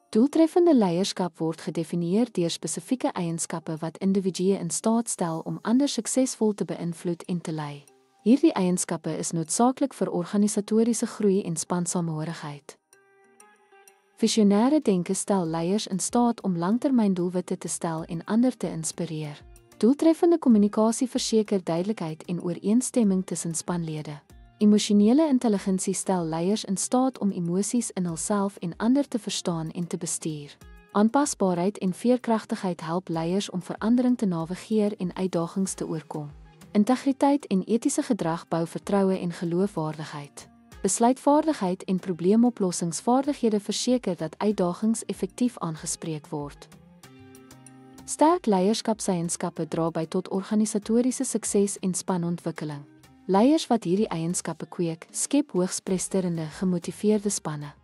Doeltreffende leierskap word gedefinieer deur spesifieke eienskappe wat individue in staat stel om ander suksesvol te beïnvloed en te lei. Hierdie eienskappe is noodsaaklik vir organisatoriese groei en spansamehorigheid. Visionêre denke stel leiers in staat om langtermyndoelwitte te stel en ander te inspireer. Doeltreffende kommunikasie verseker duidelikheid en ooreenstemming tussen spanlede. Emosionele intelligensie stel leiers in staat om emosies in hulself en ander te verstaan en te bestuur. Aanpasbaarheid en veerkragtigheid help leiers om verandering te navigeer en uitdagings te oorkom. Integriteit en etiese gedrag bou vertroue en geloofwaardigheid. Besluitvaardigheid en probleemoplossingsvaardighede verseker dat uitdagings effektief aangespreek word. Sterk leierskapseienskappe dra by tot organisatoriese sukses en spanontwikkeling. Leiers wat hierdie eienskappe kweek, skep hoogs presterende, gemotiveerde spanne.